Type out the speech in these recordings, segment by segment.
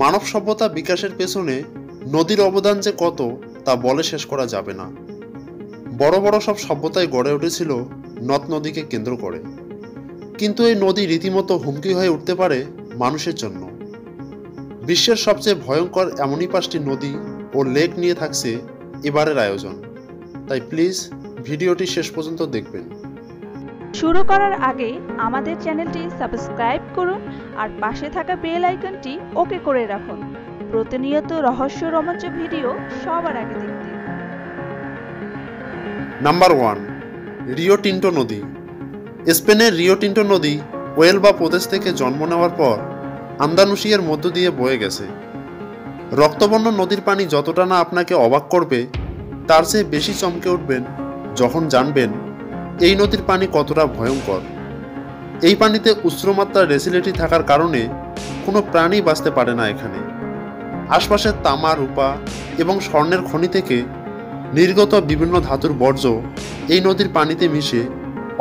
মানব সভ্যতা বিকাশের পেছনে নদীর অবদান যে কত তা বলে শেষ করা যাবে না। বড় বড় সব সভ্যতায় গড়ে উঠেছিল নদ নদীকে কেন্দ্র করে, কিন্তু এই নদী রীতিমতো হুমকি হয়ে উঠতে পারে মানুষের জন্য। বিশ্বের সবচেয়ে ভয়ঙ্কর এমনই 5টি নদী ও লেক নিয়ে থাকছে এবারের আয়োজন, তাই প্লিজ ভিডিওটি শেষ পর্যন্ত দেখবেন। শুরু করার আগে আমাদের চ্যানেলটি সাবস্ক্রাইব করুন আর পাশে থাকা বেল আইকনটি ওকে করে রাখুন প্রতিনিয়ত রহস্য রোমাঞ্চ ভিডিও সবার আগে দেখতে। নাম্বার 1, রিও টিন্টো নদী। স্পেনের রিও টিন্টো নদী ওয়েলবা প্রদেশ থেকে জন্ম নেওয়ার পর আন্দালুসিয়ার মধ্য দিয়ে বয়ে গেছে। রক্তবর্ণ নদীর পানি যতটা না আপনাকে অবাক করবে, তার চেয়ে বেশি চমকে উঠবেন যখন জানবেন এই নদীর পানি কতটা ভয়ঙ্কর। এই পানিতে উচ্চমাত্রার রেসিলিটি থাকার কারণে কোনো প্রাণী বাঁচতে পারে না এখানে। আশপাশের তামা, রূপা এবং স্বর্ণের খনি থেকে নির্গত বিভিন্ন ধাতুর বর্জ্য এই নদীর পানিতে মিশে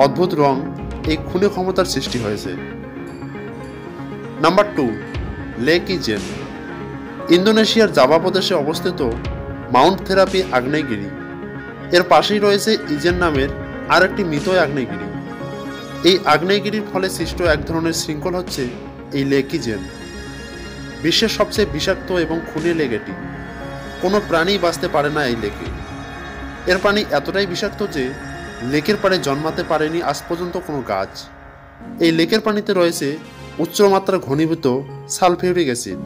অদ্ভুত রং এই খুনে ক্ষমতার সৃষ্টি হয়েছে। Number 2, lake isn't. ইন্দোনেশিয়ার জাভা প্রদেশে অবস্থিত মাউন্ট থেরাপি আগ্নেয়গিরি, এর পাশেই রয়েছে ইজেন নামের আরেকটি মৃত আগ্নেয়গিরি। এই আগ্নেয়গিরির ফলে সৃষ্ট এক ধরনের শৃঙ্খল হচ্ছে এই লেক ইজেন। বিশ্বের সবচেয়ে বিষাক্ত এবং খুনে লেক এটি। কোনো প্রাণী বাঁচতে পারে না এই লেকে। এর পানি এতটাই বিষাক্ত যে লেকের পাড়ে জন্মাতে পারেনি আজ পর্যন্ত কোনো গাছ। এই লেকের পানিতে রয়েছে উচ্চমাত্রা ঘনীভূত সালফিউরিক অ্যাসিড,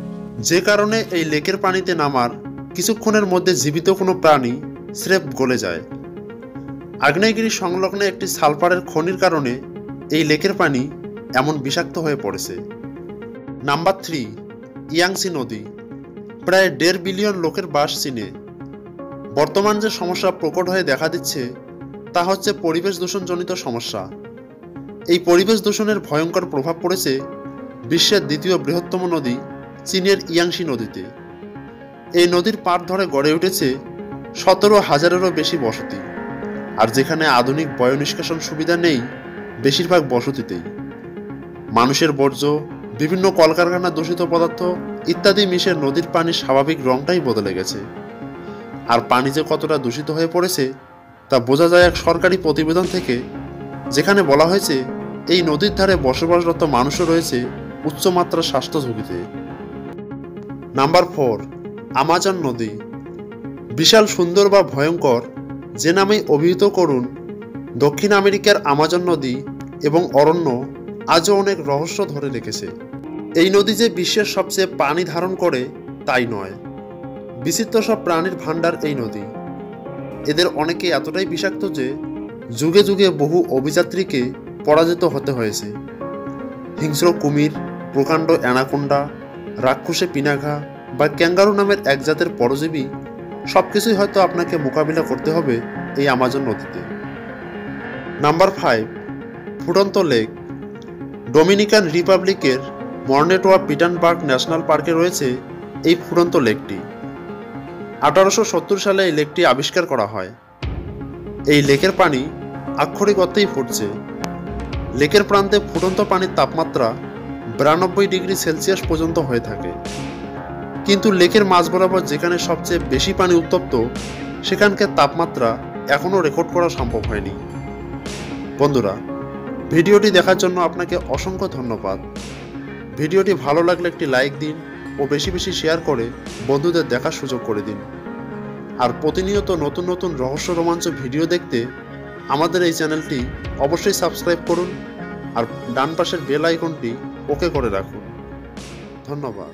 যে কারণে এই লেকের পানিতে নামার কিছুক্ষণের মধ্যে জীবিত কোনো প্রাণী স্রেফ গলে যায়। আগ্নেয়গিরি সংলগ্নে একটি সালফারের খনির কারণে এই লেকের পানি এমন বিষাক্ত হয়ে পড়েছে। নাম্বার 3, ইয়াংসি নদী। প্রায় 1.5 বিলিয়ন লোকের বাস চীনে। বর্তমান যে সমস্যা প্রকট হয়ে দেখা দিচ্ছে তা হচ্ছে পরিবেশ দূষণজনিত সমস্যা। এই পরিবেশ দূষণের ভয়ঙ্কর প্রভাব পড়েছে বিশ্বের দ্বিতীয় বৃহত্তম নদী চীনের ইয়াংসি নদীতে। এই নদীর পাড় ধরে গড়ে উঠেছে 17,000-এরও বেশি বসতি, আর যেখানে আধুনিক বয় নিষ্কাশন সুবিধা নেই, বেশিরভাগ বসতিতেই মানুষের বর্জ্য, বিভিন্ন কলকারখানা দূষিত পদার্থ ইত্যাদি মিশে নদীর পানির স্বাভাবিক রংটাই বদলে গেছে। আর পানি যে কতটা দূষিত হয়ে পড়েছে তা বোঝা যায় এক সরকারি প্রতিবেদন থেকে, যেখানে বলা হয়েছে এই নদীর ধারে বসবাসরত মানুষও রয়েছে উচ্চমাত্রার স্বাস্থ্য ঝুঁকিতে। নাম্বার 4, আমাজন নদী। বিশাল, সুন্দর বা ভয়ঙ্কর যে নামেই অভিহিত করুন, দক্ষিণ আমেরিকার আমাজন নদী এবং অরণ্য আজও অনেক রহস্য ধরে রেখেছে। এই নদী যে বিশ্বের সবচেয়ে পানি ধারণ করে তাই নয়, বিচিত্র সব প্রাণীর ভাণ্ডার এই নদী। এদের অনেকে এতটাই বিষাক্ত যে যুগে যুগে বহু অভিযাত্রীকে পরাজিত হতে হয়েছে। হিংস্র কুমির, প্রকাণ্ড অ্যানাকোন্ডা, রাক্ষসে পিনাঘা বা ক্যাঙ্গারু নামের এক জাতের পরজীবী সবকিছুই হয়তো আপনাকে মোকাবিলা করতে হবে এই আমাজন নদীতে। নাম্বার 5, ফুটন্ত লেক। ডোমিনিকান রিপাবলিকের মর্নেটোয়া পিটানবার্গ ন্যাশনাল পার্কে রয়েছে এই ফুটন্ত লেকটি। 1870 সালে এই লেকটি আবিষ্কার করা হয়। এই লেকের পানি আক্ষরিক অর্থেই ফুটছে। লেকের প্রান্তে ফুটন্ত পানির তাপমাত্রা 92 ডিগ্রি সেলসিয়াস পর্যন্ত হয়ে থাকে। কিন্তু লেকের মাঝ বরাবর যেখানে সবচেয়ে বেশি পানি উত্তপ্ত, সেখানকার তাপমাত্রা এখনও রেকর্ড করা সম্ভব হয়নি। বন্ধুরা, ভিডিওটি দেখার জন্য আপনাকে অসংখ্য ধন্যবাদ। ভিডিওটি ভালো লাগলে একটি লাইক দিন ও বেশি বেশি শেয়ার করে বন্ধুদের দেখার সুযোগ করে দিন। আর প্রতিনিয়ত নতুন নতুন রহস্য রোমাঞ্চ ভিডিও দেখতে আমাদের এই চ্যানেলটি অবশ্যই সাবস্ক্রাইব করুন আর ডান পাশের বেল আইকনটি ওকে করে রাখুন। ধন্যবাদ।